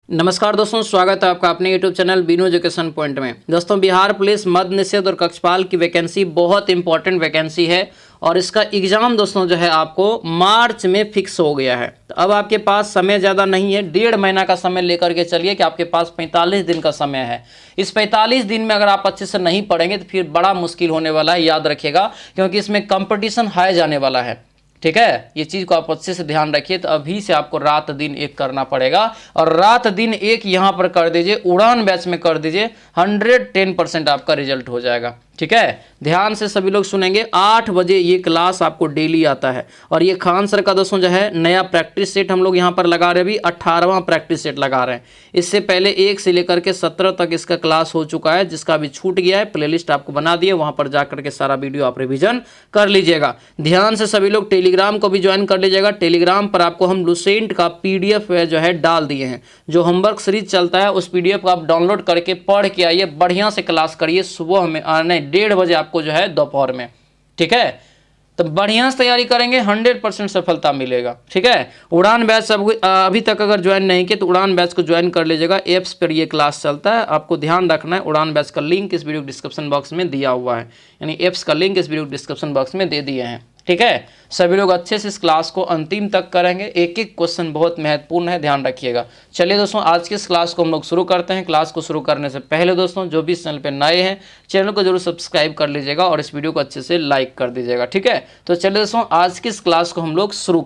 नमस्कार दोस्तों, स्वागत है आपका अपने YouTube channel Binu education point में। दोस्तों, बिहार पुलिस मद्य निषेध और कक्षपाल की वैकेंसी बहुत इंपॉर्टेंट वैकेंसी है और इसका एग्ज़ाम दोस्तों जो है आपको मार्च में फिक्स हो गया है। तो अब आपके पास समय ज़्यादा नहीं है, 1.5 महीना का समय लेकर के चलिए कि आपके पास 45 दिन का समय है। इस 45 दिन में अगर आप अच्छे से नहीं पढ़ेंगे तो फिर बड़ा मुश्किल होने वाला है, याद रखिएगा, क्योंकि इसमें कंपटीशन हाई जाने वाला है। ठीक है, ये चीज़ को आप अच्छे से ध्यान रखिए। तो अभी से आपको रात दिन एक करना पड़ेगा और रात दिन एक यहाँ पर कर दीजिए, उड़ान बैच में कर दीजिए, 110% आपका रिजल्ट हो जाएगा। ठीक है, ध्यान से सभी लोग सुनेंगे। 8 बजे ये क्लास आपको डेली आता है और ये खान सर का दोस्तों जो है नया प्रैक्टिस सेट हम लोग यहाँ पर लगा रहे हैं। अभी 18वां प्रैक्टिस सेट लगा रहे हैं। इससे पहले 1 से लेकर के 17 तक इसका क्लास हो चुका है, जिसका अभी छूट गया है। प्लेलिस्ट आपको बना दिए, वहाँ पर जाकर के सारा वीडियो आप रिविजन कर लीजिएगा। ध्यान से सभी लोग टेलीग्राम को भी ज्वाइन कर लीजिएगा। टेलीग्राम पर आपको हम लुसेंट का PDF जो है डाल दिए हैं। जो होमवर्क सीरीज चलता है उस PDF को आप डाउनलोड करके पढ़ के आइए, बढ़िया से क्लास करिए। सुबह में नहीं 1:30 बजे आपको जो है दोपहर में। ठीक है, तो बढ़िया से तैयारी करेंगे, 100% सफलता मिलेगा। ठीक है, उड़ान बैच अभी तक अगर ज्वाइन नहीं किए तो उड़ान बैच को ज्वाइन कर लीजिएगा। एप्स पर ये क्लास चलता है, आपको ध्यान रखना है। उड़ान बैच का लिंक इस वीडियो डिस्क्रिप्शन बॉक्स में दिया हुआ है, यानी एप्स का लिंक इस वीडियो डिस्क्रिप्शन बॉक्स में दे दिए हैं। ठीक है, सभी लोग अच्छे से इस क्लास को अंतिम तक करेंगे। एक एक क्वेश्चन बहुत महत्वपूर्ण है, ध्यान रखिएगा। चलिए दोस्तों, आज की इस क्लास को हम लोग शुरू करते हैं। क्लास को शुरू करने से पहले दोस्तों, जो भी इस चैनल पे नए हैं, चैनल को जरूर सब्सक्राइब कर लीजिएगा और इस वीडियो को अच्छे से लाइक कर दीजिएगा। ठीक है, तो चलिए दोस्तों, आज की इस क्लास को हम लोग शुरू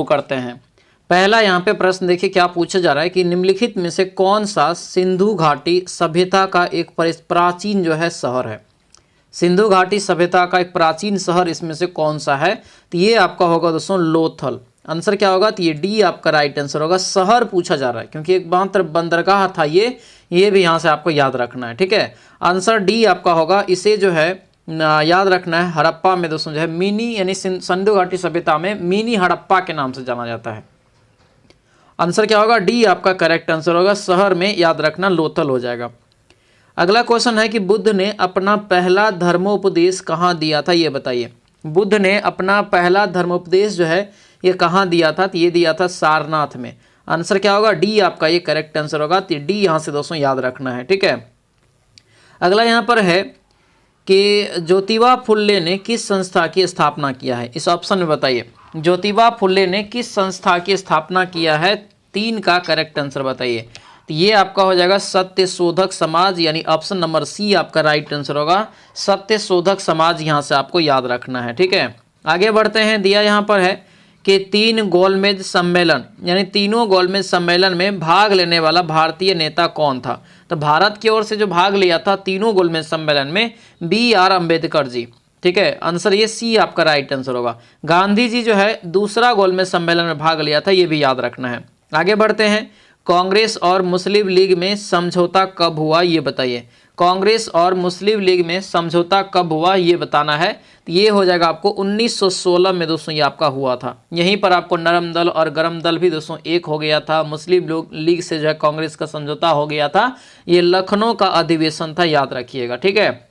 करते हैं। पहला यहाँ पे प्रश्न देखिए क्या पूछा जा रहा है कि निम्नलिखित में से कौन सा सिंधु घाटी सभ्यता का एक प्राचीन जो है शहर है। सिंधु घाटी सभ्यता का एक प्राचीन शहर इसमें से कौन सा है। तो ये आपका होगा दोस्तों लोथल। आंसर क्या होगा, तो ये डी आपका राइट आंसर होगा। शहर पूछा जा रहा है क्योंकि एक मात्र बंदरगाह था ये भी यहाँ से आपको याद रखना है। ठीक है, आंसर डी आपका होगा। इसे जो है याद रखना है। हड़प्पा में दोस्तों जो है मिनी, यानी सिंधु घाटी सभ्यता में मिनी हड़प्पा के नाम से जाना जाता है। आंसर क्या होगा, डी आपका करेक्ट आंसर होगा। शहर में याद रखना लोथल हो जाएगा। अगला क्वेश्चन है कि बुद्ध ने अपना पहला धर्मोपदेश कहाँ दिया था, ये बताइए। बुद्ध ने अपना पहला धर्मोपदेश जो है ये कहाँ दिया था, तो ये दिया था सारनाथ में। आंसर क्या होगा, डी आपका ये करेक्ट आंसर होगा। तो डी यहाँ से दोस्तों याद रखना है। ठीक है, अगला यहाँ पर है कि ज्योतिबा फुल्ले ने किस संस्था की स्थापना किया है, इस ऑप्शन में बताइए। ज्योतिबा फुल्ले ने किस संस्था की स्थापना किया है, 3 का करेक्ट आंसर बताइए। तो ये आपका हो जाएगा सत्य शोधक समाज, यानी ऑप्शन नंबर सी आपका राइट आंसर होगा। सत्य शोधक समाज यहाँ से आपको याद रखना है। ठीक है, आगे बढ़ते हैं। दिया यहाँ पर है कि 3 गोलमेज सम्मेलन, यानी तीनों गोलमेज सम्मेलन में भाग लेने वाला भारतीय नेता कौन था। तो भारत की ओर से जो भाग लिया था तीनों गोलमेज सम्मेलन में, BR अम्बेडकर जी। ठीक है, आंसर ये सी आपका राइट आंसर होगा। गांधी जी जो है दूसरा गोलमेज सम्मेलन में भाग लिया था, ये भी याद रखना है। आगे बढ़ते हैं। कांग्रेस और मुस्लिम लीग में समझौता कब हुआ, ये बताइए। कांग्रेस और मुस्लिम लीग में समझौता कब हुआ, ये बताना है। तो ये हो जाएगा आपको 1916 में दोस्तों ये आपका हुआ था। यहीं पर आपको नरम दल और गरम दल भी दोस्तों एक हो गया था। मुस्लिम लीग से जो है कांग्रेस का समझौता हो गया था। ये लखनऊ का अधिवेशन था, याद रखिएगा। ठीक है,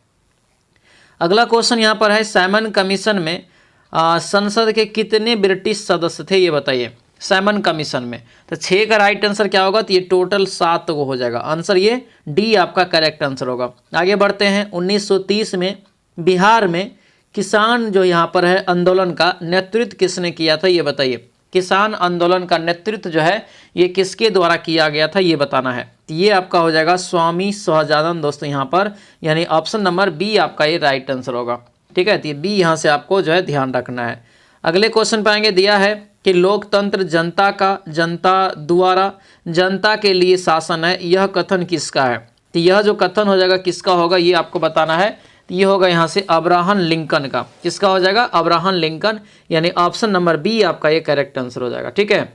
अगला क्वेश्चन यहाँ पर है, साइमन कमीशन में संसद के कितने ब्रिटिश सदस्य थे, ये बताइए। साइमन कमीशन में तो 6 का राइट आंसर क्या होगा, तो ये टोटल 7 को हो जाएगा। आंसर ये डी आपका करेक्ट आंसर होगा। आगे बढ़ते हैं। 1930 में बिहार में किसान जो यहाँ पर है आंदोलन का नेतृत्व किसने किया था, ये बताइए। किसान आंदोलन का नेतृत्व जो है ये किसके द्वारा किया गया था, ये बताना है। तो ये आपका हो जाएगा स्वामी सहजानंद दोस्तों यहाँ पर, यानी ऑप्शन नंबर बी आपका ये राइट आंसर होगा। ठीक है, तो ये बी यहाँ से आपको जो है ध्यान रखना है। अगले क्वेश्चन पाएंगे। दिया है कि लोकतंत्र जनता द्वारा जनता के लिए शासन है, यह कथन किसका है। तो यह जो कथन हो जाएगा किसका होगा, ये आपको बताना है। तो ये होगा यहाँ से अब्राहम लिंकन का। किसका हो जाएगा, अब्राहम लिंकन, यानी ऑप्शन नंबर बी आपका ये करेक्ट आंसर हो जाएगा। ठीक है,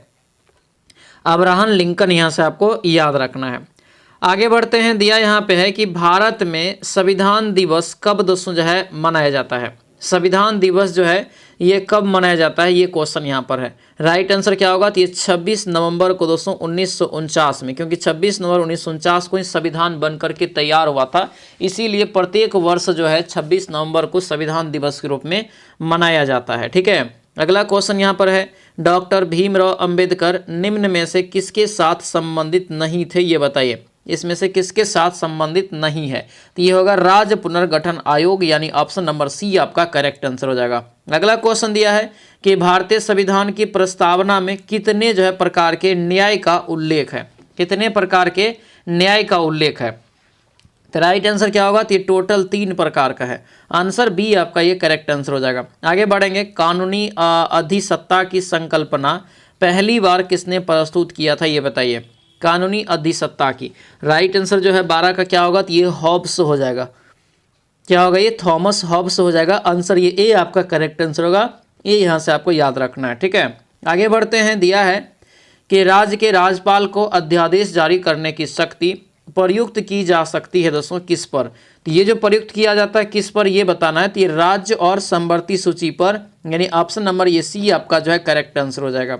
अब्राहम लिंकन यहाँ से आपको याद रखना है। आगे बढ़ते हैं। दिया यहाँ पे है कि भारत में संविधान दिवस कब दोस्तों जो है मनाया जाता है। संविधान दिवस जो है ये कब मनाया जाता है, ये क्वेश्चन यहाँ पर है। राइट आंसर क्या होगा, तो ये 26 नवंबर को दोस्तों 1949 में, क्योंकि 26 नवंबर 1949 को ही संविधान बन करके तैयार हुआ था। इसीलिए प्रत्येक वर्ष जो है 26 नवंबर को संविधान दिवस के रूप में मनाया जाता है। ठीक है, अगला क्वेश्चन यहाँ पर है, डॉक्टर भीमराव अंबेडकर निम्न में से किसके साथ संबंधित नहीं थे, ये बताइए। इसमें से किसके साथ संबंधित नहीं है, तो ये होगा राज्य पुनर्गठन आयोग, यानी ऑप्शन नंबर सी आपका करेक्ट आंसर हो जाएगा। अगला क्वेश्चन दिया है कि भारतीय संविधान की प्रस्तावना में कितने जो है प्रकार के न्याय का उल्लेख है, कितने प्रकार के न्याय का उल्लेख है, तो राइट आंसर क्या होगा, तो ये टोटल 3 प्रकार का है। आंसर बी आपका ये करेक्ट आंसर हो जाएगा। आगे बढ़ेंगे, कानूनी अधिसत्ता की संकल्पना पहली बार किसने प्रस्तुत किया था, ये बताइए। कानूनी अधिसत्ता की राइट आंसर जो है 12 का क्या होगा, तो ये हॉब्स हो जाएगा। क्या होगा, ये थॉमस हॉब्स हो जाएगा। आंसर ये ए आपका करेक्ट आंसर होगा, ये यहाँ से आपको याद रखना है, ठीक है। आगे बढ़ते हैं, दिया है कि राज्य के राज्यपाल को अध्यादेश जारी करने की शक्ति प्रयुक्त की जा सकती है दोस्तों किस पर, तो ये जो प्रयुक्त किया जाता है किस पर ये बताना है, तो ये राज्य और समवर्ती सूची पर, यानी ऑप्शन नंबर ये सी आपका जो है करेक्ट आंसर हो जाएगा।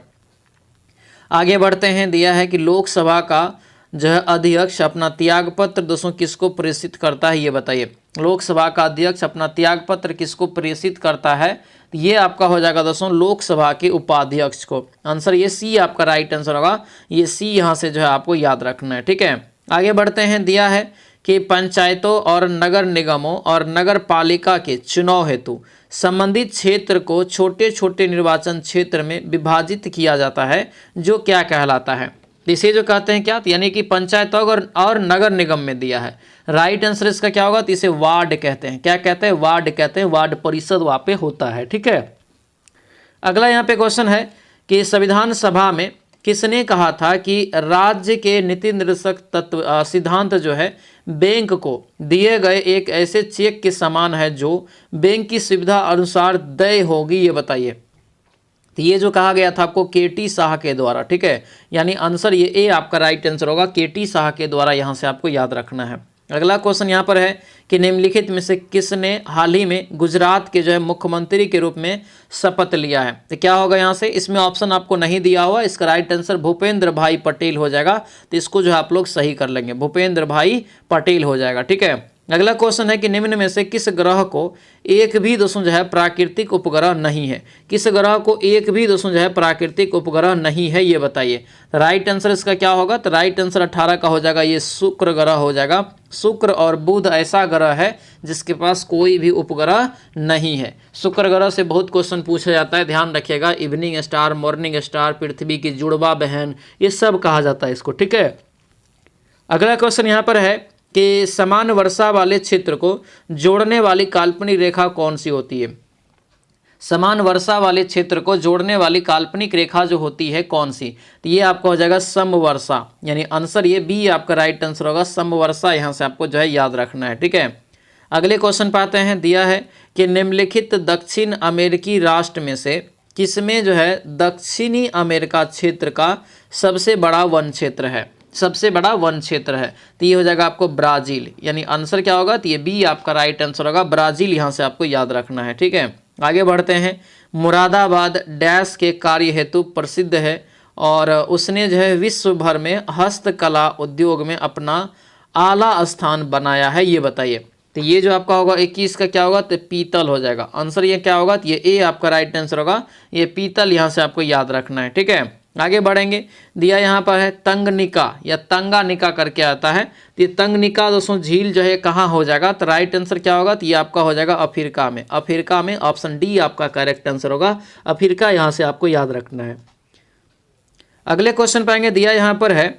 आगे बढ़ते हैं, दिया है कि लोकसभा का जो है अध्यक्ष अपना त्यागपत्र दोस्तों किसको प्रेषित करता है, ये बताइए। लोकसभा का अध्यक्ष अपना त्यागपत्र किसको प्रेषित करता है, तो ये आपका हो जाएगा दोस्तों लोकसभा के उपाध्यक्ष को। आंसर ये सी आपका राइट आंसर होगा, ये सी यहाँ से जो है आपको याद रखना है, ठीक है। आगे बढ़ते हैं, दिया है कि पंचायतों और नगर निगमों और नगर पालिका के चुनाव हेतु संबंधित क्षेत्र को छोटे छोटे निर्वाचन क्षेत्र में विभाजित किया जाता है, जो क्या कहलाता है, इसे जो कहते हैं क्या, यानी कि पंचायतों और नगर निगम में दिया है। राइट आंसर इसका क्या होगा, तो इसे वार्ड कहते हैं। क्या कहते हैं, वार्ड कहते हैं। वार्ड परिषद वहाँ पे होता है, ठीक है। अगला यहाँ पे क्वेश्चन है कि संविधान सभा में किसने कहा था कि राज्य के नीति निर्देशक तत्व सिद्धांत जो है बैंक को दिए गए एक ऐसे चेक के समान है जो बैंक की सुविधा अनुसार देय होगी, ये बताइए। तो ये जो कहा गया था आपको केटी शाह के द्वारा, ठीक है, यानी आंसर ये ए आपका राइट आंसर होगा, केटी शाह के द्वारा यहाँ से आपको याद रखना है। अगला क्वेश्चन यहाँ पर है कि निम्नलिखित में से किसने हाल ही में गुजरात के जो है मुख्यमंत्री के रूप में शपथ लिया है, तो क्या होगा यहाँ से, इसमें ऑप्शन आपको नहीं दिया हुआ, इसका राइट आंसर भूपेंद्र भाई पटेल हो जाएगा। तो इसको जो है आप लोग सही कर लेंगे, भूपेंद्र भाई पटेल हो जाएगा, ठीक है। अगला क्वेश्चन है कि निम्न में से किस ग्रह को एक भी दोस्तों जो है प्राकृतिक उपग्रह नहीं है, किस ग्रह को एक भी दोस्तों जो है प्राकृतिक उपग्रह नहीं है, ये बताइए। तो राइट आंसर इसका क्या होगा, तो राइट आंसर 18 का हो जाएगा, ये शुक्र ग्रह हो जाएगा। शुक्र और बुध ऐसा ग्रह है जिसके पास कोई भी उपग्रह नहीं है। शुक्र ग्रह से बहुत क्वेश्चन पूछा जाता है, ध्यान रखिएगा। इवनिंग स्टार, मॉर्निंग स्टार, पृथ्वी की जुड़वा बहन, ये सब कहा जाता है इसको, ठीक है। अगला क्वेश्चन यहाँ पर है कि समान वर्षा वाले क्षेत्र को जोड़ने वाली काल्पनिक रेखा कौन सी होती है। समान वर्षा वाले क्षेत्र को जोड़ने वाली काल्पनिक रेखा जो होती है कौन सी, तो ये आपका हो जाएगा समवर्षा, यानी आंसर ये बी आपका राइट आंसर होगा, समवर्षा यहाँ से आपको जो है याद रखना है, ठीक है। अगले क्वेश्चन पे आते हैं, दिया है कि निम्नलिखित दक्षिण अमेरिकी राष्ट्र में से किसमें जो है दक्षिणी अमेरिका क्षेत्र का सबसे बड़ा वन क्षेत्र है, सबसे बड़ा वन क्षेत्र है, तो ये हो जाएगा आपको ब्राज़ील, यानी आंसर क्या होगा, तो ये बी आपका राइट आंसर होगा, ब्राज़ील यहाँ से आपको याद रखना है, ठीक है। आगे बढ़ते हैं, मुरादाबाद डैश के कार्य हेतु प्रसिद्ध है और उसने जो है विश्व भर में हस्तकला उद्योग में अपना आला स्थान बनाया है, ये बताइए। तो ये जो आपका होगा 21 का क्या होगा, तो पीतल हो जाएगा। आंसर ये क्या होगा, तो ये ए आपका राइट आंसर होगा, ये पीतल यहाँ से आपको याद रखना है, ठीक है। आगे बढ़ेंगे, दिया यहाँ पर है तंगनिका या तंगानिका करके आता है, तो ये तंगनिका दोस्तों झील जो है कहाँ हो जाएगा, तो राइट आंसर क्या होगा, तो ये आपका हो जाएगा अफ्रीका में। अफ्रीका में ऑप्शन डी आपका करेक्ट आंसर होगा, अफ्रीका यहाँ से आपको याद रखना है। अगले क्वेश्चन पाएंगे, दिया यहाँ पर है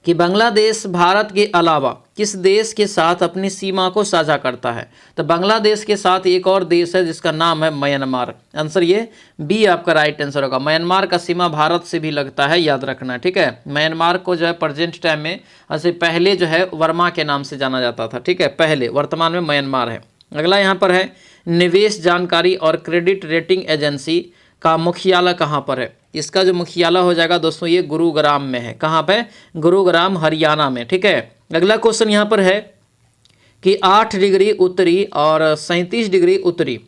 कि बांग्लादेश भारत के अलावा किस देश के साथ अपनी सीमा को साझा करता है, तो बांग्लादेश के साथ एक और देश है जिसका नाम है म्यांमार। आंसर ये बी आपका राइट आंसर होगा। म्यांमार का सीमा भारत से भी लगता है, याद रखना है, ठीक है। म्यांमार को जो है प्रेजेंट टाइम में ऐसे पहले जो है वर्मा के नाम से जाना जाता था, ठीक है, पहले, वर्तमान में म्यांमार है। अगला यहाँ पर है निवेश जानकारी और क्रेडिट रेटिंग एजेंसी का मुख्यालय कहाँ पर है, इसका जो मुख्यालय हो जाएगा दोस्तों ये गुरुग्राम में है। कहाँ पे, गुरुग्राम हरियाणा में, ठीक है। अगला क्वेश्चन यहाँ पर है कि 8 डिग्री उत्तरी और 37 डिग्री उत्तरी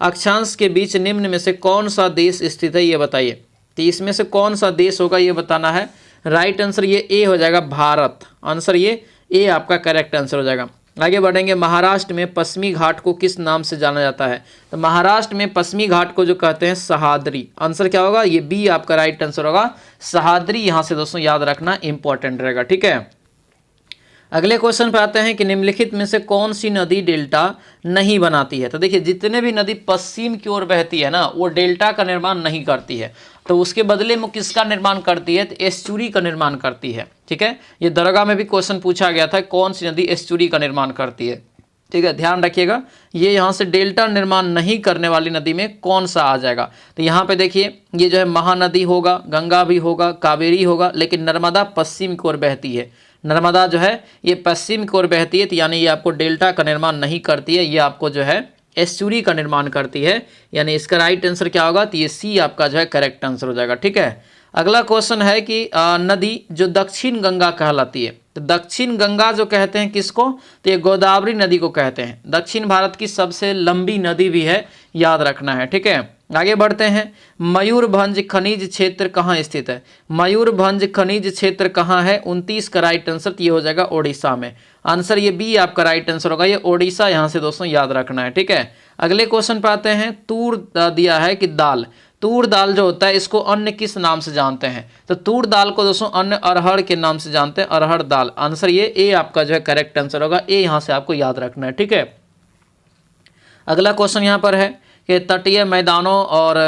अक्षांश के बीच निम्न में से कौन सा देश स्थित है, ये बताइए। तो इसमें से कौन सा देश होगा ये बताना है। राइट आंसर ये ए हो जाएगा, भारत। आंसर ये ए आपका करेक्ट आंसर हो जाएगा। आगे बढ़ेंगे, महाराष्ट्र में पश्चिमी घाट को किस नाम से जाना जाता है? तो महाराष्ट्र में पश्चिमी घाट को जो कहते हैं सह्याद्री। आंसर क्या होगा? ये बी आपका राइट आंसर होगा, सह्याद्री। यहां से दोस्तों याद रखना इंपॉर्टेंट रहेगा, ठीक है। अगले क्वेश्चन पे आते हैं कि निम्नलिखित में से कौन सी नदी डेल्टा नहीं बनाती है? तो देखिए, जितने भी नदी पश्चिम की ओर बहती है ना, वो डेल्टा का निर्माण नहीं करती है, तो उसके बदले में किसका निर्माण करती है? तो एस्चुरी का निर्माण करती है, ठीक है। ये दरगाह में भी क्वेश्चन पूछा गया था, कौन सी नदी एस्चुरी का निर्माण करती है, ठीक है, ध्यान रखिएगा। ये यहाँ से डेल्टा निर्माण नहीं करने वाली नदी में कौन सा आ जाएगा? तो यहाँ पे देखिए, ये जो है महानदी होगा, गंगा भी होगा, कावेरी होगा, लेकिन नर्मदा पश्चिम की ओर बहती है। नर्मदा जो है ये पश्चिम की ओर बहती है, तो यानी ये आपको डेल्टा का निर्माण नहीं करती है, ये आपको जो है एस्चुरी का निर्माण करती है, यानी इसका राइट आंसर क्या होगा? तो ये सी आपका जो है करेक्ट आंसर हो जाएगा, ठीक है। अगला क्वेश्चन है कि नदी जो दक्षिण गंगा कहलाती है, तो दक्षिण गंगा जो कहते हैं किसको? तो ये गोदावरी नदी को कहते हैं। दक्षिण भारत की सबसे लंबी नदी भी है, याद रखना है, ठीक है। आगे बढ़ते हैं, मयूरभंज खनिज क्षेत्र कहाँ स्थित है? मयूरभंज खनिज क्षेत्र कहाँ है? 29 का राइट आंसर ये हो जाएगा ओडिशा में। आंसर ये बी आपका राइट आंसर होगा, ये ओडिशा यहाँ से दोस्तों याद रखना है, ठीक है। अगले क्वेश्चन पर आते हैं, तूर दिया है कि दाल, तूर दाल जो होता है इसको अन्य किस नाम से जानते हैं? तो तूर दाल को दोस्तों अन्य अरहर के नाम से जानते हैं, अरहर दाल। आंसर ये ए आपका जो है करेक्ट आंसर होगा, ए यहाँ से आपको याद रखना है, ठीक है। अगला क्वेश्चन यहाँ पर है कि तटीय मैदानों और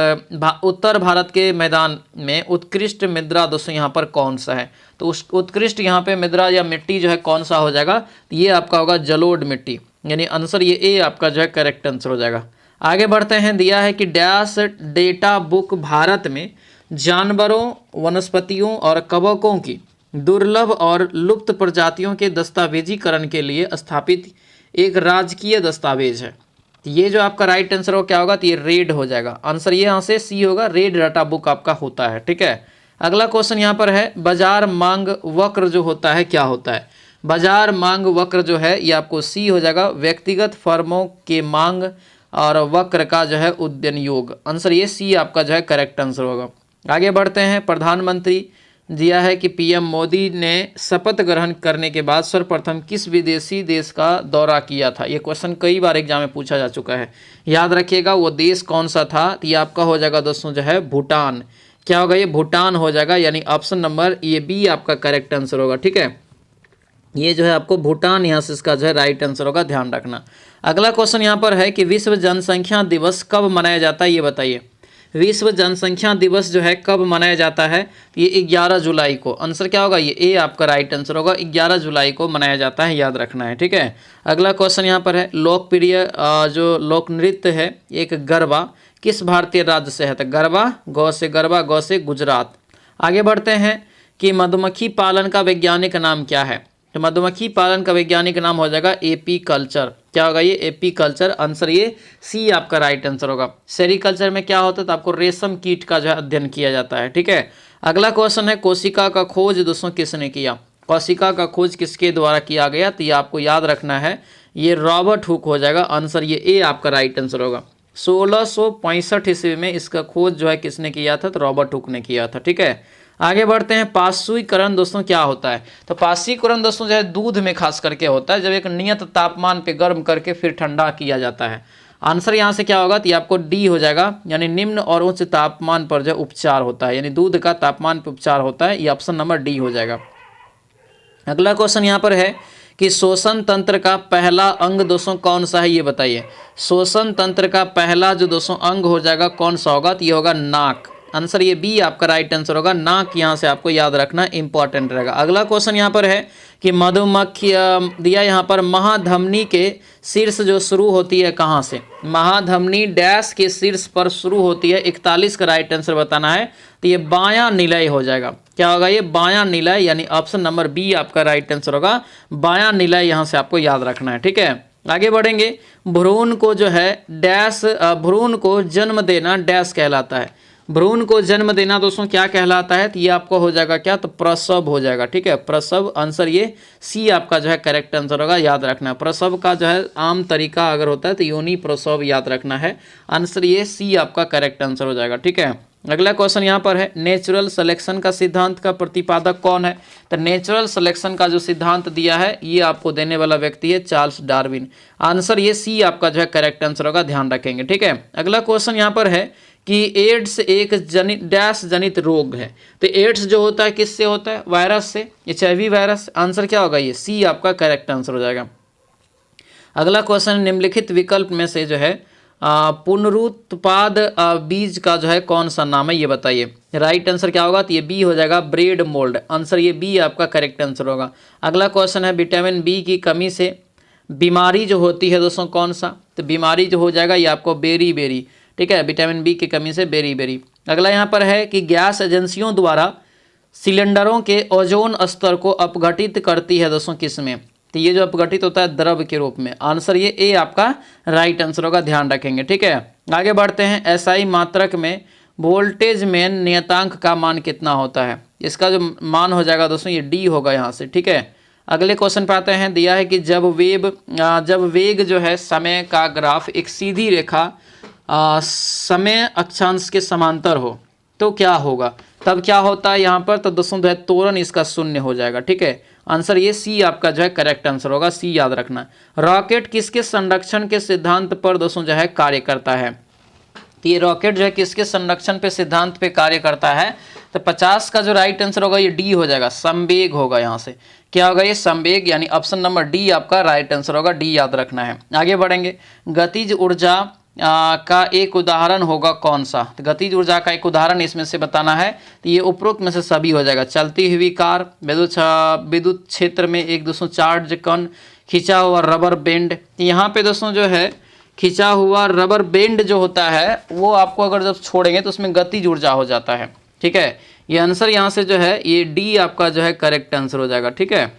उत्तर भारत के मैदान में उत्कृष्ट मृदा दोस्तों यहाँ पर कौन सा है? तो उस उत्कृष्ट यहाँ पे मृदा या मिट्टी जो है कौन सा हो जाएगा? तो ये आपका होगा जलोढ़ मिट्टी, यानी आंसर ये ए आपका जो है करेक्ट आंसर हो जाएगा। आगे बढ़ते हैं, दिया है कि डैश डेटा बुक भारत में जानवरों, वनस्पतियों और कवकों की दुर्लभ और लुप्त प्रजातियों के दस्तावेजीकरण के लिए स्थापित एक राजकीय दस्तावेज है। ये जो आपका राइट आंसर हो क्या होगा? तो ये रेड हो जाएगा। आंसर ये यहाँ से सी होगा, रेड डाटा बुक आपका होता है, ठीक है। अगला क्वेश्चन यहाँ पर है, बाजार मांग वक्र जो होता है क्या होता है? बाजार मांग वक्र जो है ये आपको सी हो जाएगा, व्यक्तिगत फर्मों के मांग और वक्र का जो है उद्यन योग। आंसर ये सी आपका जो है करेक्ट आंसर होगा। आगे बढ़ते हैं, प्रधानमंत्री दिया है कि पीएम मोदी ने शपथ ग्रहण करने के बाद सर्वप्रथम किस विदेशी देश का दौरा किया था? ये क्वेश्चन कई बार एग्जाम में पूछा जा चुका है, याद रखिएगा वो देश कौन सा था? तो ये आपका हो जाएगा दोस्तों जो है भूटान। क्या होगा? ये भूटान हो जाएगा, यानी ऑप्शन नंबर ये बी आपका करेक्ट आंसर होगा, ठीक है। ये जो है आपको भूटान यहाँ से इसका जो है राइट आंसर होगा, ध्यान रखना। अगला क्वेश्चन यहाँ पर है कि विश्व जनसंख्या दिवस कब मनाया जाता है, ये बताइए। विश्व जनसंख्या दिवस जो है कब मनाया जाता है? ये 11 जुलाई को। आंसर क्या होगा? ये ए आपका राइट आंसर होगा, 11 जुलाई को मनाया जाता है, याद रखना है, ठीक है। अगला क्वेश्चन यहाँ पर है, लोकप्रिय जो लोक नृत्य है एक गरबा किस भारतीय राज्य से है? तो गरबा, गौ से गुजरात। आगे बढ़ते हैं कि मधुमक्खी पालन का वैज्ञानिक नाम क्या है? तो मधुमक्खी पालन का वैज्ञानिक नाम हो जाएगा एपी कल्चर। क्या होगा? ये एपी कल्चर। आंसर ये सी आपका राइट आंसर होगा। सेरीकल्चर में क्या होता है? तो आपको रेशम कीट का जो है अध्ययन किया जाता है, ठीक है। अगला क्वेश्चन है, कोशिका का खोज दोस्तों किसने किया? कोशिका का खोज किसके द्वारा किया गया? तो ये आपको याद रखना है, ये रॉबर्ट हुक हो जाएगा। आंसर ये ए आपका राइट आंसर होगा। 1665 ईस्वी में इसका खोज जो है किसने किया था? तो रॉबर्ट हुक ने किया था, ठीक है। आगे बढ़ते हैं, पाश्चुरीकरण दोस्तों क्या होता है? तो पाश्चुरीकरण दोस्तों जो है दूध में खास करके होता है, जब एक नियत तापमान पे गर्म करके फिर ठंडा किया जाता है। आंसर यहाँ से क्या होगा? तो ये आपको डी हो जाएगा, यानी निम्न और उच्च तापमान पर जो उपचार होता है, यानी दूध का तापमान पर उपचार होता है, ये ऑप्शन नंबर डी हो जाएगा। अगला क्वेश्चन यहाँ पर है कि श्वसन तंत्र का पहला अंग दोस्तों कौन सा है, ये बताइए। श्वसन तंत्र का पहला जो दोस्तों अंग हो जाएगा कौन सा होगा? तो ये होगा नाक। आंसर ये बी आपका राइट आंसर होगा, नाक यहाँ से आपको याद रखना इंपॉर्टेंट रहेगा। अगला क्वेश्चन यहाँ पर है कि मधुमक्खी दिया यहाँ पर महाधमनी के शीर्ष जो शुरू होती है कहाँ से? महाधमनी डैश के शीर्ष पर शुरू होती है, 41 का राइट आंसर बताना है। तो ये बायां निलय हो जाएगा। क्या होगा? ये बायां निलय, यानी ऑप्शन नंबर बी आपका राइट आंसर होगा, बायां निलय यहाँ से आपको याद रखना है, ठीक है। आगे बढ़ेंगे, भ्रूण को जो है डैश, भ्रूण को जन्म देना डैश कहलाता है। भ्रूण को जन्म देना दोस्तों क्या कहलाता है? तो ये आपको हो जाएगा क्या? तो प्रसव हो जाएगा, ठीक है, प्रसव। आंसर ये सी आपका जो है करेक्ट आंसर होगा, याद रखना। प्रसव का जो है आम तरीका अगर होता है तो योनि प्रसव याद रखना है। आंसर ये सी आपका करेक्ट आंसर हो जाएगा, ठीक है। अगला क्वेश्चन यहाँ पर है, नेचुरल सिलेक्शन का सिद्धांत का प्रतिपादक कौन है? तो नेचुरल सिलेक्शन का जो सिद्धांत दिया है ये आपको देने वाला व्यक्ति है चार्ल्स डार्विन। आंसर ये सी आपका जो है करेक्ट आंसर होगा, ध्यान रखेंगे। ठीक है, अगला क्वेश्चन यहाँ पर है कि एड्स एक जनित डैश जनित रोग है। तो एड्स जो होता है किससे होता है? वायरस से, HIV वायरस। आंसर क्या होगा? ये सी आपका करेक्ट आंसर हो जाएगा। अगला क्वेश्चन, निम्नलिखित विकल्प में से जो है पुनरुत्पाद बीज का जो है कौन सा नाम है, ये बताइए। राइट आंसर क्या होगा? तो ये बी हो जाएगा, ब्रेड मोल्ड। आंसर ये बी आपका करेक्ट आंसर होगा। अगला क्वेश्चन है, विटामिन बी की कमी से बीमारी जो होती है दोस्तों कौन सा? तो बीमारी जो हो जाएगा ये आपको बेरी। ठीक है, विटामिन बी की कमी से बेरी। अगला यहाँ पर है कि गैस एजेंसियों द्वारा सिलेंडरों के ओजोन स्तर को अपघटित करती है दोस्तों किसमें? तो ये जो अपघटित होता है द्रव के रूप में। आंसर ये ए आपका राइट आंसर होगा, ध्यान रखेंगे। ठीक है, आगे बढ़ते हैं। एसआई मात्रक में वोल्टेज में नियतांक का मान कितना होता है? इसका जो मान हो जाएगा दोस्तों ये डी होगा यहाँ से। ठीक है, अगले क्वेश्चन पे आते हैं। दिया है कि जब वेग जो है समय का ग्राफ एक सीधी रेखा समय अक्षांश के समांतर हो तो क्या होगा? तब क्या होता है यहाँ पर? तो दोस्तों जो है त्वरण इसका शून्य हो जाएगा। ठीक है, आंसर ये सी आपका जो है करेक्ट आंसर होगा, सी याद रखना। रॉकेट किसके संरक्षण के सिद्धांत पर दोस्तों जो है कार्य करता है? तो ये रॉकेट जो है किसके संरक्षण पे सिद्धांत पे कार्य करता है? तो 50 का जो राइट आंसर होगा ये डी हो जाएगा, संवेग होगा। यहाँ से क्या होगा? ये संवेग, यानी ऑप्शन नंबर डी आपका राइट आंसर होगा, डी याद रखना है। आगे बढ़ेंगे। गतिज ऊर्जा का एक उदाहरण होगा कौन सा? तो गतिज ऊर्जा का एक उदाहरण इसमें से बताना है। तो ये उपरोक्त में से सभी हो जाएगा। चलती हुई कार, विद्युत क्षेत्र में एक दोस्तों चार्ज कण, खिंचा हुआ रबर बैंड। यहाँ पे दोस्तों जो है खिंचा हुआ रबर बैंड जो होता है वो आपको अगर जब छोड़ेंगे तो उसमें गतिज ऊर्जा हो जाता है। ठीक है, ये आंसर यहाँ से जो है ये डी आपका जो है करेक्ट आंसर हो जाएगा। ठीक है,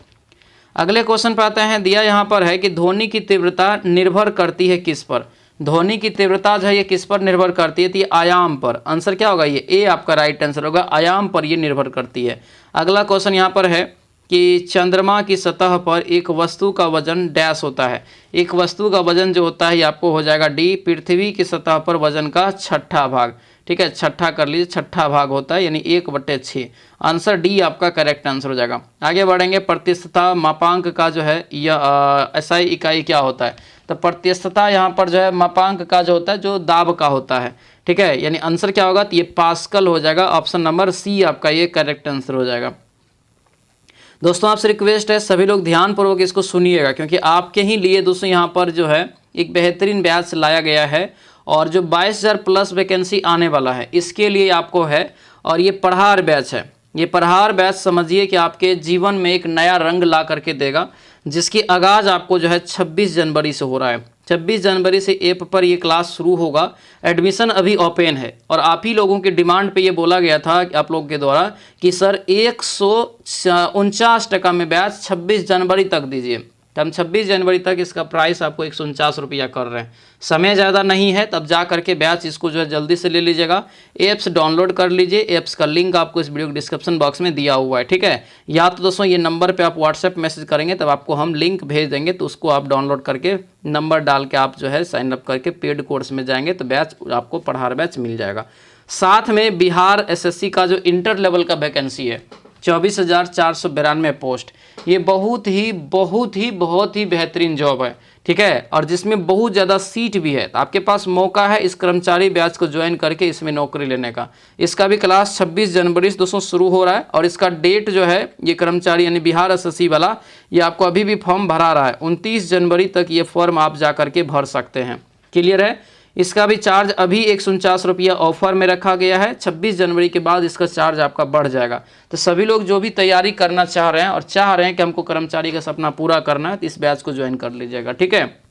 अगले क्वेश्चन पे आते हैं। दिया यहाँ पर है कि ध्वनि की तीव्रता निर्भर करती है किस पर? ध्वनि की तीव्रता जो है ये किस पर निर्भर करती है? तो ये आयाम पर। आंसर क्या होगा? ये ए आपका राइट आंसर होगा, आयाम पर ये निर्भर करती है। अगला क्वेश्चन यहाँ पर है कि चंद्रमा की सतह पर एक वस्तु का वजन डैश होता है। एक वस्तु का वजन जो होता है ये आपको हो जाएगा डी, पृथ्वी की सतह पर वजन का छठा भाग। ठीक है, छठा कर लीजिए, छठा भाग होता है यानी 1/6। आंसर डी आपका करेक्ट आंसर हो जाएगा। आगे बढ़ेंगे। प्रतिष्ठता मापांक का जो है यह एसआई इकाई क्या होता है? तो प्रतिष्ठता यहाँ पर जो है मापांक का जो होता है जो दाब का होता है। ठीक है, यानी आंसर क्या होगा? तो ये पास्कल हो जाएगा, ऑप्शन नंबर सी आपका ये करेक्ट आंसर हो जाएगा। दोस्तों आपसे रिक्वेस्ट है सभी लोग ध्यानपूर्वक इसको सुनिएगा, क्योंकि आपके ही लिए दोस्तों यहाँ पर जो है एक बेहतरीन बैच लाया गया है और जो 22,000 प्लस वैकेंसी आने वाला है इसके लिए आपको है। और ये पढ़ार बैच है। ये पढ़ार बैच समझिए कि आपके जीवन में एक नया रंग ला करके देगा, जिसकी आगाज़ आपको जो है 26 जनवरी से हो रहा है। 26 जनवरी से ऐप पर ये क्लास शुरू होगा। एडमिशन अभी ओपन है और आप ही लोगों की डिमांड पे ये बोला गया था आप लोगों के द्वारा कि सर 149 टका में बैच 26 जनवरी तक दीजिए। तो हम 26 जनवरी तक इसका प्राइस आपको 149 रुपया कर रहे हैं। समय ज़्यादा नहीं है, तब जा करके बैच इसको जो है जल्दी से ले लीजिएगा। ऐप्स डाउनलोड कर लीजिए। ऐप्स का लिंक आपको इस वीडियो के डिस्क्रिप्शन बॉक्स में दिया हुआ है। ठीक है, या तो दोस्तों ये नंबर पे आप व्हाट्सएप मैसेज करेंगे तब आपको हम लिंक भेज देंगे, तो उसको आप डाउनलोड करके नंबर डाल के आप जो है साइन अप करके पेड कोर्स में जाएंगे तो बैच आपको पढ़ार बैच मिल जाएगा। साथ में बिहार SSC का जो इंटर लेवल का वैकेंसी है 24,492 पोस्ट, ये बहुत ही बेहतरीन जॉब है। ठीक है, और जिसमें बहुत ज़्यादा सीट भी है, तो आपके पास मौका है इस कर्मचारी बैच को ज्वाइन करके इसमें नौकरी लेने का। इसका भी क्लास 26 जनवरी से दोस्तों शुरू हो रहा है और इसका डेट जो है ये कर्मचारी यानी बिहार SSC वाला ये आपको अभी भी फॉर्म भरा रहा है। 29 जनवरी तक ये फॉर्म आप जा करके भर सकते हैं। क्लियर है? इसका भी चार्ज अभी 149 रुपया ऑफर में रखा गया है। 26 जनवरी के बाद इसका चार्ज आपका बढ़ जाएगा। तो सभी लोग जो भी तैयारी करना चाह रहे हैं और चाह रहे हैं कि हमको कर्मचारी का सपना पूरा करना है तो इस बैच को ज्वाइन कर लीजिएगा। ठीक है,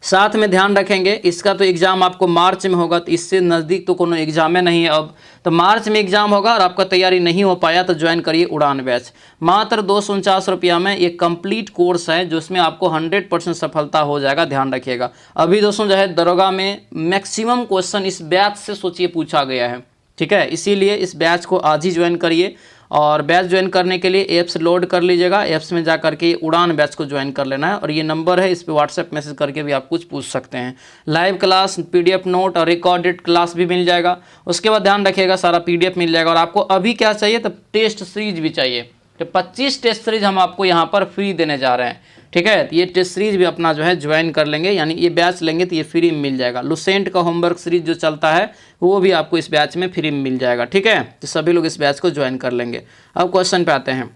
साथ में ध्यान रखेंगे इसका तो एग्ज़ाम आपको मार्च में होगा, तो इससे नज़दीक तो कोनो एग्जाम नहीं है अब, तो मार्च में एग्ज़ाम होगा और आपका तैयारी नहीं हो पाया तो ज्वाइन करिए उड़ान बैच। मात्र 249 रुपया में ये कंप्लीट कोर्स है जिसमें आपको 100% सफलता हो जाएगा। ध्यान रखिएगा। अभी दोस्तों जो है दरोगा में मैक्सिमम क्वेश्चन इस बैच से सोचिए पूछा गया है। ठीक है, इसीलिए इस बैच को आज ही ज्वाइन करिए। और बैच ज्वाइन करने के लिए ऐप्स लोड कर लीजिएगा, ऐप्स में जा करके उड़ान बैच को ज्वाइन कर लेना है। और ये नंबर है, इस पर व्हाट्सएप मैसेज करके भी आप कुछ पूछ सकते हैं। लाइव क्लास, पीडीएफ नोट और रिकॉर्डेड क्लास भी मिल जाएगा। उसके बाद ध्यान रखिएगा सारा पीडीएफ मिल जाएगा। और आपको अभी क्या चाहिए, तो टेस्ट सीरीज भी चाहिए। तो 25 टेस्ट सीरीज हम आपको यहाँ पर फ्री देने जा रहे हैं, ठीक है। तो ये टेस्ट सीरीज भी अपना जो है ज्वाइन कर लेंगे, यानी ये बैच लेंगे तो ये फ्री में मिल जाएगा। लुसेंट का होमवर्क सीरीज जो चलता है वो भी आपको इस बैच में फ्री में मिल जाएगा, ठीक है। तो सभी लोग इस बैच को ज्वाइन कर लेंगे। अब क्वेश्चन पे आते हैं।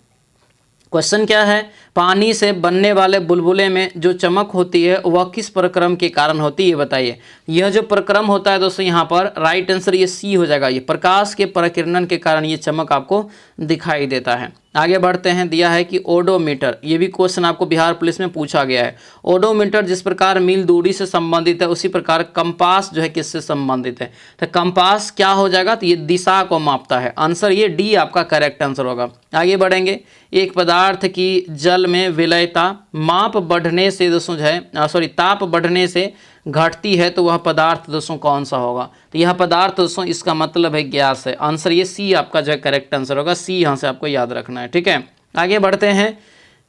क्वेश्चन क्या है, पानी से बनने वाले बुलबुले में जो चमक होती है वह किस प्रक्रम के कारण होती है, ये बताइए। यह जो प्रक्रम होता है दोस्तों, यहाँ पर राइट आंसर ये सी हो जाएगा। ये प्रकाश के प्रकीर्णन के कारण ये चमक आपको दिखाई देता है। आगे बढ़ते हैं, दिया है कि ओडोमीटर, ये भी क्वेश्चन आपको बिहार पुलिस में पूछा गया है। ओडोमीटर जिस प्रकार मील दूरी से संबंधित है, उसी प्रकार कंपास जो है किससे संबंधित है। तो कंपास क्या हो जाएगा, तो ये दिशा को मापता है। आंसर ये डी आपका करेक्ट आंसर होगा। आगे बढ़ेंगे, एक पदार्थ की जल में विलयता माप बढ़ने से दोस्तों जो है ताप बढ़ने से घटती है, तो वह पदार्थ दोस्तों कौन सा होगा। तो यह पदार्थ दोस्तों इसका मतलब है गैस है। आंसर ये सी आपका जो है करेक्ट आंसर होगा। सी यहाँ से आपको याद रखना है, ठीक है। आगे बढ़ते हैं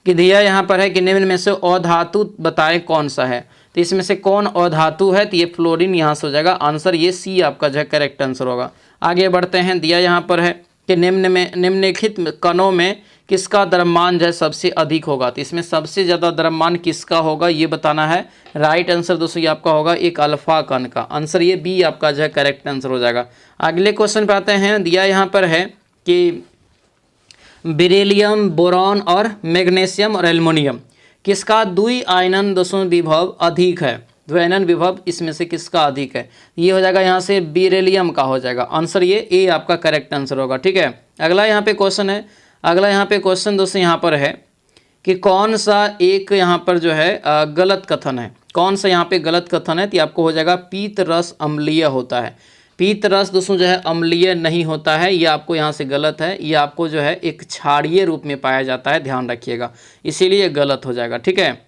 कि दिया यहाँ पर है कि निम्न में से अधातु बताएं कौन सा है। तो इसमें से कौन अधातु है, तो ये फ्लोरीन यहाँ से हो जाएगा। आंसर ये सी आपका जो है करेक्ट आंसर होगा। आगे बढ़ते हैं, दिया यहाँ पर है कि निम्नलिखित कणों में किसका द्रव्यमान जो है सबसे अधिक होगा। तो इसमें सबसे ज़्यादा द्रव्यमान किसका होगा ये बताना है। राइट आंसर दोस्तों ये आपका होगा एक अल्फा कण का। आंसर ये बी आपका जो है करेक्ट आंसर हो जाएगा। अगले क्वेश्चन पे आते हैं। दिया यहाँ पर है कि बेरिलियम, बोरॉन और मैग्नीशियम और एल्युमिनियम किसका द्विआयनन दोस्तों विभव अधिक है। द्विआयनन विभव इसमें से किसका अधिक है, ये हो जाएगा यहाँ से बेरिलियम का हो जाएगा। आंसर ये ए आपका करेक्ट आंसर होगा, ठीक है। अगला यहाँ पे क्वेश्चन है, अगला यहाँ पे क्वेश्चन दोस्तों यहाँ पर है कि कौन सा एक यहाँ पर जो है गलत कथन है। कौन सा यहाँ पे गलत कथन है, तो आपको हो जाएगा पीत रस अम्लीय होता है। पीत रस दोस्तों जो है अम्लीय नहीं होता है, ये आपको यहाँ से गलत है। ये आपको जो है एक क्षारीय रूप में पाया जाता है, ध्यान रखिएगा, इसीलिए गलत हो जाएगा, ठीक है।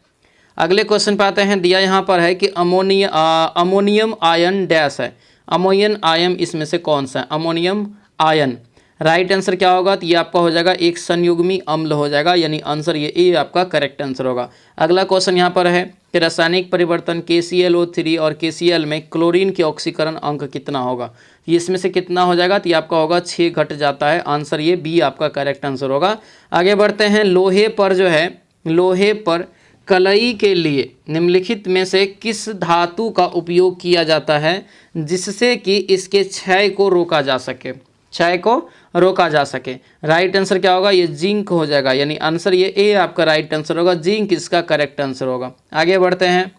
अगले क्वेश्चन पे आते हैं। दिया यहाँ पर है कि अमोनियम आयन डैश है। अमोनियम आयन इसमें से कौन सा है, अमोनियम आयन। राइट आंसर क्या होगा, तो ये आपका हो जाएगा एक संयुग्मी अम्ल हो जाएगा, यानी आंसर ये ए आपका करेक्ट आंसर होगा। अगला क्वेश्चन यहाँ पर है कि रासायनिक परिवर्तन KClO3 और KCl में क्लोरीन के ऑक्सीकरण अंक कितना होगा। ये इसमें से कितना हो जाएगा, तो ये आपका होगा 6 घट जाता है। आंसर ये बी आपका करेक्ट आंसर होगा। आगे बढ़ते हैं, लोहे पर जो है, लोहे पर कलई के लिए निम्नलिखित में से किस धातु का उपयोग किया जाता है जिससे कि इसके क्षय को रोका जा सके, क्षय को रोका जा सके। राइट आंसर क्या होगा, ये जिंक हो जाएगा, यानी आंसर ये ए आपका राइट आंसर होगा। जिंक इसका करेक्ट आंसर होगा। आगे बढ़ते हैं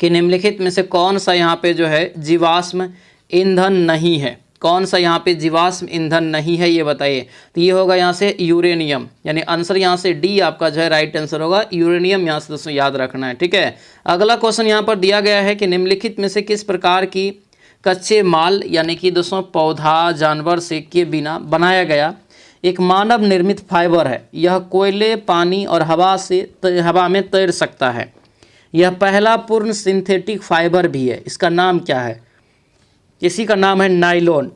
कि निम्नलिखित में से कौन सा यहाँ पे जो है जीवाश्म ईंधन नहीं है। कौन सा यहाँ पे जीवाश्म ईंधन नहीं है ये बताइए। तो ये होगा यहाँ से यूरेनियम, यानी आंसर यहाँ से डी आपका जो है राइट आंसर होगा। यूरेनियम यहाँ से दोस्तों याद रखना है, ठीक है। अगला क्वेश्चन यहाँ पर दिया गया है कि निम्नलिखित में से किस प्रकार की कच्चे माल यानी कि दोस्तों पौधा जानवर से के बिना बनाया गया एक मानव निर्मित फाइबर है। यह कोयले, पानी और हवा में तैर सकता है। यह पहला पूर्ण सिंथेटिक फाइबर भी है। इसका नाम क्या है, किसी का नाम है नाइलॉन।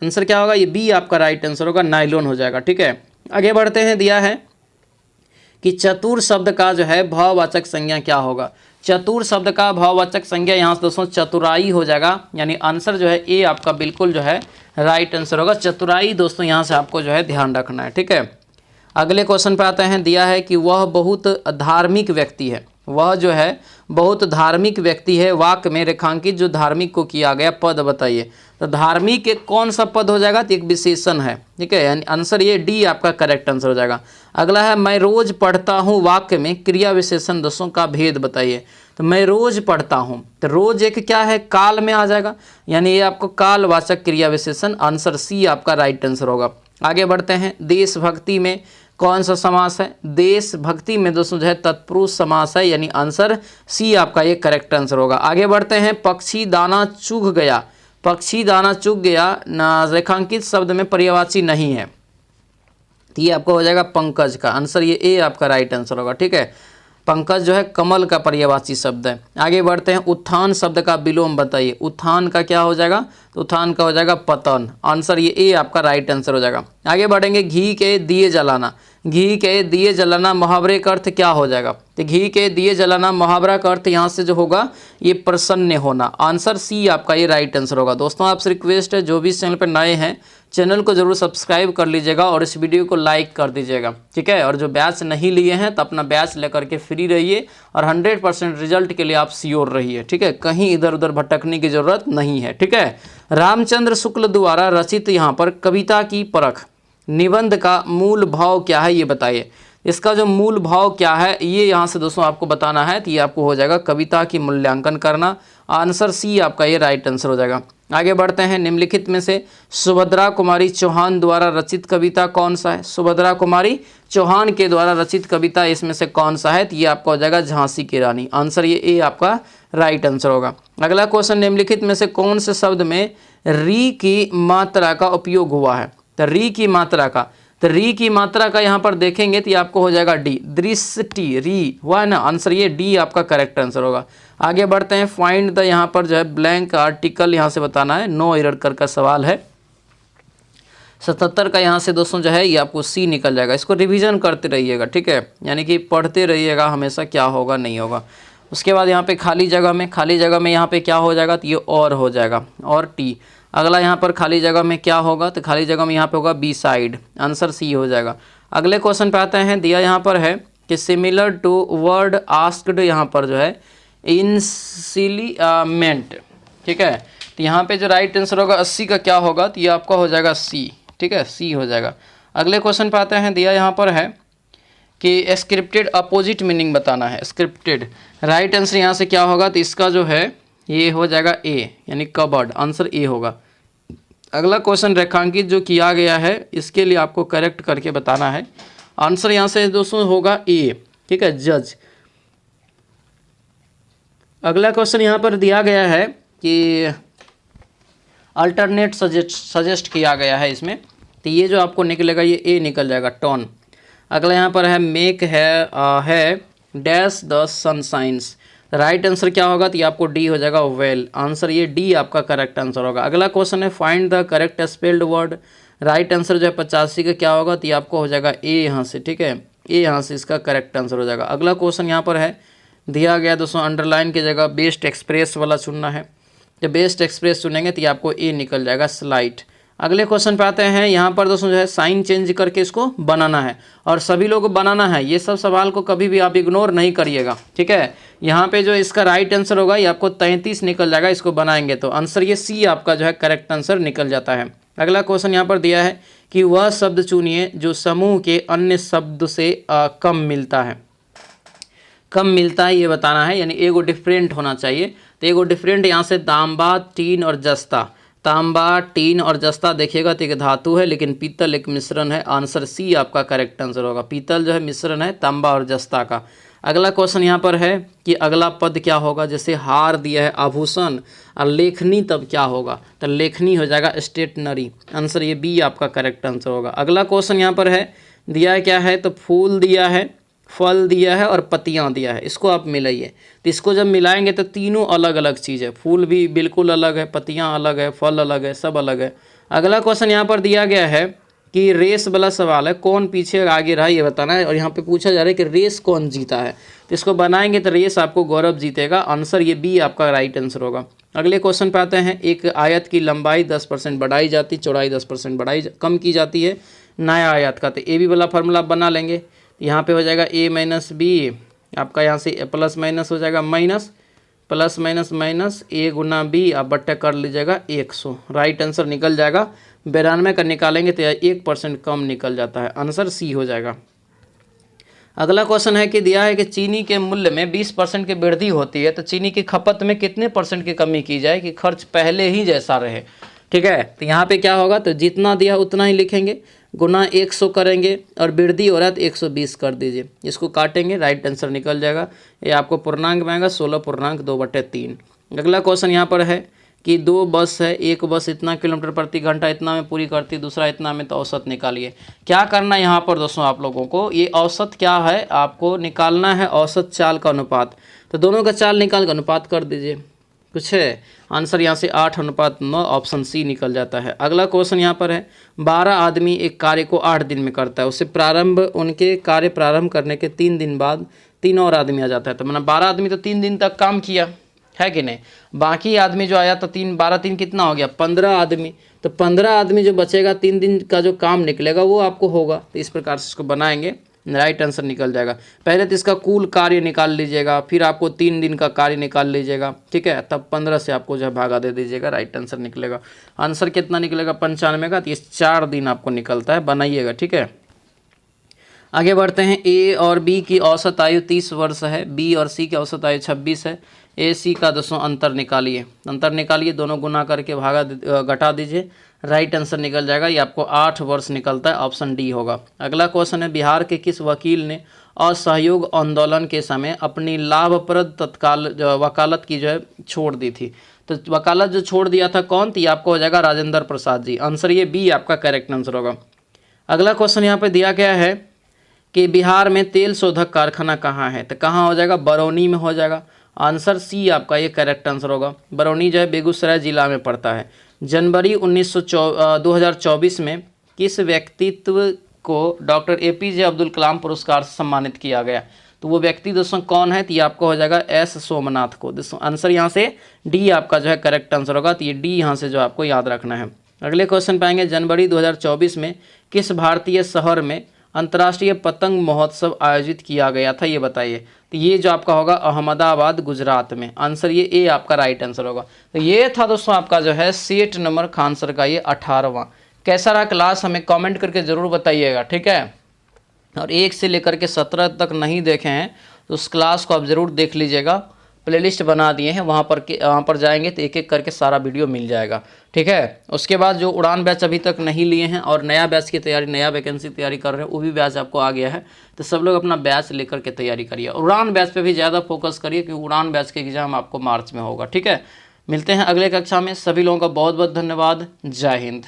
आंसर क्या होगा, ये बी आपका राइट आंसर होगा, नाइलॉन हो जाएगा, ठीक है। आगे बढ़ते हैं, दिया है कि चतुर शब्द का जो है भाववाचक संज्ञा क्या होगा। चतुर शब्द का भाववाचक संज्ञा यहाँ से दोस्तों चतुराई हो जाएगा, यानी आंसर जो है ए आपका बिल्कुल जो है राइट आंसर होगा। चतुराई दोस्तों यहाँ से आपको जो है ध्यान रखना है, ठीक है। अगले क्वेश्चन पे आते हैं। दिया है कि वह बहुत धार्मिक व्यक्ति है। वह जो है बहुत धार्मिक व्यक्ति है, वाक्य में रेखांकित जो धार्मिक को किया गया पद बताइए। तो धार्मिक एक कौन सा पद हो जाएगा, तो एक विशेषण है, ठीक है, यानी आंसर ये डी आपका करेक्ट आंसर हो जाएगा। अगला है मैं रोज पढ़ता हूँ, वाक्य में क्रिया विशेषण दोस्तों का भेद बताइए। तो मैं रोज पढ़ता हूँ, तो रोज एक क्या है, काल में आ जाएगा, यानी ये आपको कालवाचक क्रिया विशेषण। आंसर सी आपका राइट आंसर होगा। आगे बढ़ते हैं, देशभक्ति में कौन सा समास है। देशभक्ति में दोस्तों जो है तत्पुरुष समास है, यानी आंसर सी आपका ये करेक्ट आंसर होगा। आगे बढ़ते हैं, पक्षी दाना चुग गया। पक्षी दाना चुग गया रेखांकित शब्द में पर्यायवाची नहीं है, तो ये आपको हो जाएगा पंकज का। आंसर ये ए आपका राइट आंसर होगा, ठीक है। पंकज जो है कमल का पर्यायवाची शब्द है। आगे बढ़ते हैं, उत्थान शब्द का विलोम बताइए। उत्थान का क्या हो जाएगा, तो उत्थान का हो जाएगा पतन। आंसर ये ए आपका राइट आंसर हो जाएगा। आगे बढ़ेंगे, घी के दिए जलाना। घी के दिए जलाना मुहावरे का अर्थ क्या हो जाएगा? तो घी के दिए जलाना मुहावरा का अर्थ यहाँ से जो होगा ये प्रसन्न होना। आंसर सी आपका ये राइट आंसर होगा। दोस्तों आपसे रिक्वेस्ट है, जो भी इस चैनल पर नए हैं चैनल को जरूर सब्सक्राइब कर लीजिएगा और इस वीडियो को लाइक कर दीजिएगा, ठीक है। और जो बैच नहीं लिए हैं तो अपना बैच लेकर के फ्री रहिए और 100% रिजल्ट के लिए आप श्योर रहिए, ठीक है। कहीं इधर उधर भटकने की जरूरत नहीं है, ठीक है। रामचंद्र शुक्ल द्वारा रचित यहाँ पर कविता की परख निबंध का मूल भाव क्या है, ये बताइए। इसका जो मूल भाव क्या है ये यहाँ से दोस्तों आपको बताना है। तो ये आपको हो जाएगा कविता की मूल्यांकन करना। आंसर सी आपका ये राइट आंसर हो जाएगा। आगे बढ़ते हैं, निम्नलिखित में से सुभद्रा कुमारी चौहान द्वारा रचित कविता कौन सा है? सुभद्रा कुमारी चौहान के द्वारा रचित कविता इसमें से कौन सा है? तो ये आपका हो जाएगा झांसी की रानी। आंसर ये ए आपका राइट आंसर होगा। अगला क्वेश्चन, निम्नलिखित में से कौन से शब्द में री की मात्रा का उपयोग हुआ है? तो री की मात्रा का, तो री की मात्रा का यहाँ पर देखेंगे तो ये आपको हो जाएगा डी, दृष्टि री हुआ है ना। आंसर ये डी आपका करेक्ट आंसर होगा। आगे बढ़ते हैं, फाइंड द यहाँ पर जो है ब्लैंक आर्टिकल यहाँ से बताना है। नो एरर कर का सवाल है। 77 का यहाँ से दोस्तों जो है ये आपको सी निकल जाएगा। इसको रिवीजन करते रहिएगा, ठीक है, यानी कि पढ़ते रहिएगा हमेशा, क्या होगा नहीं होगा। उसके बाद यहाँ पे खाली जगह में यहाँ पे क्या हो जाएगा? तो ये और हो जाएगा, और टी। अगला यहाँ पर खाली जगह में क्या होगा? तो खाली जगह में यहाँ पे होगा बी साइड। आंसर सी हो जाएगा। अगले क्वेश्चन पे आते हैं, दिया यहाँ पर है कि सिमिलर टू वर्ड आस्क्ड यहाँ पर जो है इंसिलिमेंट, ठीक है। तो यहाँ पे जो राइट आंसर होगा 80 का क्या होगा? तो ये आपका हो जाएगा सी, ठीक है, सी हो जाएगा। अगले क्वेश्चन पे आते हैं, दिया यहाँ पर है कि स्क्रिप्टेड अपोजिट मीनिंग बताना है। स्क्रिप्टेड राइट आंसर यहाँ से क्या होगा? तो इसका जो है ये हो जाएगा ए, यानी कबर्ड। आंसर ए होगा। अगला क्वेश्चन, रेखांकित जो किया गया है इसके लिए आपको करेक्ट करके बताना है। आंसर यहाँ से दोस्तों होगा ए, ठीक है, जज। अगला क्वेश्चन यहाँ पर दिया गया है कि अल्टरनेट सजेस्ट किया गया है इसमें, तो ये जो आपको निकलेगा ये ए निकल जाएगा, टोन। अगला यहाँ पर है मेक है डैश द सनशाइन्स। राइट आंसर क्या होगा? तो ये आपको डी हो जाएगा, वेल। आंसर ये डी आपका करेक्ट आंसर होगा। अगला क्वेश्चन है find the correct spelled word. Right answer जो है 85 का क्या होगा? तो ये आपको हो जाएगा ए यहाँ से, ठीक है, ए यहाँ से इसका करेक्ट आंसर हो जाएगा। अगला क्वेश्चन यहाँ पर है दिया गया दोस्तों, अंडरलाइन की जगह बेस्ट एक्सप्रेस वाला चुनना है। जब बेस्ट एक्सप्रेस चुनेंगे तो ये आपको ए निकल जाएगा, स्लाइट। अगले क्वेश्चन पे आते हैं, यहाँ पर दोस्तों जो है साइन चेंज करके इसको बनाना है और सभी लोगों को बनाना है। ये सब सवाल को कभी भी आप इग्नोर नहीं करिएगा, ठीक है। यहाँ पे जो इसका राइट आंसर होगा ये आपको 33 निकल जाएगा, इसको बनाएंगे तो आंसर ये सी आपका जो है करेक्ट आंसर निकल जाता है। अगला क्वेश्चन यहाँ पर दिया है कि वह शब्द चुनिए जो समूह के अन्य शब्द से कम मिलता है। कम मिलता है ये बताना है, यानी एगो डिफरेंट होना चाहिए। तो एगो डिफरेंट यहाँ से तांबा, टीन और जस्ता। तांबा, टीन और जस्ता देखिएगा तो एक धातु है, लेकिन पीतल एक मिश्रण है। आंसर सी आपका करेक्ट आंसर होगा। पीतल जो है मिश्रण है तांबा और जस्ता का। अगला क्वेश्चन यहाँ पर है कि अगला पद क्या होगा? जैसे हार दिया है आभूषण और लेखनी, तब क्या होगा? तो लेखनी हो जाएगा स्टेशनरी। आंसर ये बी आपका करेक्ट आंसर होगा। अगला क्वेश्चन यहाँ पर है दिया क्या है? तो फूल दिया है, फल दिया है और पत्तियां दिया है, इसको आप मिलाइए। तो इसको जब मिलाएंगे तो तीनों अलग अलग चीज़ है। फूल भी बिल्कुल अलग है, पत्तियां अलग है, फल अलग है, सब अलग है। अगला क्वेश्चन यहाँ पर दिया गया है कि रेस वाला सवाल है, कौन पीछे आगे रहा ये बताना है। और यहाँ पे पूछा जा रहा है कि रेस कौन जीता है। तो इसको बनाएंगे तो रेस आपको गौरव जीतेगा। आंसर ये बी आपका राइट आंसर होगा। अगले क्वेश्चन पे आते हैं, एक आयत की लंबाई 10% बढ़ाई जाती, चौड़ाई 10% कम की जाती है नया आयत का। तो ए बी वाला फार्मूला बना लेंगे। यहाँ पे हो जाएगा ए माइनस बी, आपका यहाँ से प्लस माइनस हो जाएगा माइनस, प्लस माइनस माइनस, ए गुना बी आप बट्टा कर लीजिएगा 100। राइट आंसर निकल जाएगा। 92 का निकालेंगे तो 1% कम निकल जाता है। आंसर सी हो जाएगा। अगला क्वेश्चन है कि दिया है कि चीनी के मूल्य में 20% की वृद्धि होती है, तो चीनी की खपत में कितने % की कमी की जाए कि खर्च पहले ही जैसा रहे। ठीक है, तो यहाँ पे क्या होगा? तो जितना दिया उतना ही लिखेंगे, गुना 100 करेंगे और वृद्धि हो रहा है तो 120 कर दीजिए। इसको काटेंगे, राइट आंसर निकल जाएगा। ये आपको पूर्णांक में आएगा 16.2/3। अगला क्वेश्चन यहाँ पर है कि 2 बस है, एक बस इतना किलोमीटर प्रति घंटा इतना में पूरी करती, दूसरा इतना में, तो औसत निकालिए। क्या करना है यहाँ पर दोस्तों आप लोगों को? ये औसत क्या है आपको निकालना है, औसत चाल का अनुपात। तो दोनों का चाल निकाल कर अनुपात कर दीजिए। कुछ है? आंसर यहाँ से 8:9 ऑप्शन सी निकल जाता है। अगला क्वेश्चन यहाँ पर है 12 आदमी एक कार्य को 8 दिन में करता है, उनके कार्य प्रारंभ करने के 3 दिन बाद 3 और आदमी आ जाता है, तो मतलब 12 आदमी तो 3 दिन तक काम किया है कि नहीं, बाकी आदमी जो आया तो 12 3 कितना हो गया 15 आदमी, तो 15 आदमी जो बचेगा 3 दिन का जो काम निकलेगा वो आपको होगा। तो इस प्रकार से इसको बनाएंगे, राइट आंसर निकल जाएगा। पहले तो इसका कुल कार्य निकाल लीजिएगा, फिर आपको 3 दिन का कार्य निकाल लीजिएगा, ठीक है, तब 15 से आपको जो है भागा दे दीजिएगा, राइट आंसर निकलेगा। आंसर कितना निकलेगा 95 का, तो ये 4 दिन आपको निकलता है, बनाइएगा, ठीक है। आगे बढ़ते हैं। ए और बी की औसत आयु 30 वर्ष है, बी और सी की औसत आयु 26 है। ए सी का दोस्तों अंतर निकालिए, दोनों गुना करके घटा दीजिए, राइट आंसर निकल जाएगा। ये आपको 8 वर्ष निकलता है, ऑप्शन डी होगा। अगला क्वेश्चन है बिहार के किस वकील ने असहयोग आंदोलन के समय अपनी लाभप्रद तत्काल वकालत की जो है छोड़ दी थी, तो वकालत जो छोड़ दिया था कौन, तो ये आपको हो जाएगा राजेंद्र प्रसाद जी। आंसर ये बी आपका करेक्ट आंसर होगा। अगला क्वेश्चन यहाँ पे दिया गया है कि बिहार में तेल शोधक कारखाना कहाँ है, तो कहाँ हो जाएगा, बरौनी में हो जाएगा। आंसर सी आपका ये करेक्ट आंसर होगा। बरौनी जो है बेगूसराय जिला में पड़ता है। जनवरी 2024 में किस व्यक्तित्व को डॉक्टर APJ अब्दुल कलाम पुरस्कार से सम्मानित किया गया, तो वो व्यक्ति दोस्तों कौन है, तो ये आपको हो जाएगा S सोमनाथ को। दोस्तों आंसर यहाँ से डी आपका जो है करेक्ट आंसर होगा, तो ये डी यहाँ से जो आपको याद रखना है। अगले क्वेश्चन पाएंगे जनवरी 2024 में किस भारतीय शहर में अंतर्राष्ट्रीय पतंग महोत्सव आयोजित किया गया था, ये बताइए। तो ये जो आपका होगा अहमदाबाद गुजरात में। आंसर ये ए आपका राइट आंसर होगा। तो ये था दोस्तों आपका जो है सेट नंबर खान सर का ये 18वां। कैसा रहा क्लास हमें कमेंट करके ज़रूर बताइएगा, ठीक है। और 1 से लेकर के 17 तक नहीं देखे हैं तो उस क्लास को आप ज़रूर देख लीजिएगा, प्लेलिस्ट बना दिए हैं, वहाँ पर जाएंगे तो एक एक करके सारा वीडियो मिल जाएगा, ठीक है। उसके बाद जो उड़ान बैच अभी तक नहीं लिए हैं और नया बैच की तैयारी, नया वैकेंसी तैयारी कर रहे हैं, वो भी बैच आपको आ गया है, तो सब लोग अपना बैच लेकर के तैयारी करिए। उड़ान बैच पे भी ज़्यादा फोकस करिए क्योंकि उड़ान बैच के एग्ज़ाम आपको मार्च में होगा, ठीक है। मिलते हैं अगले कक्षा में, सभी लोगों का बहुत बहुत धन्यवाद। जय हिंद।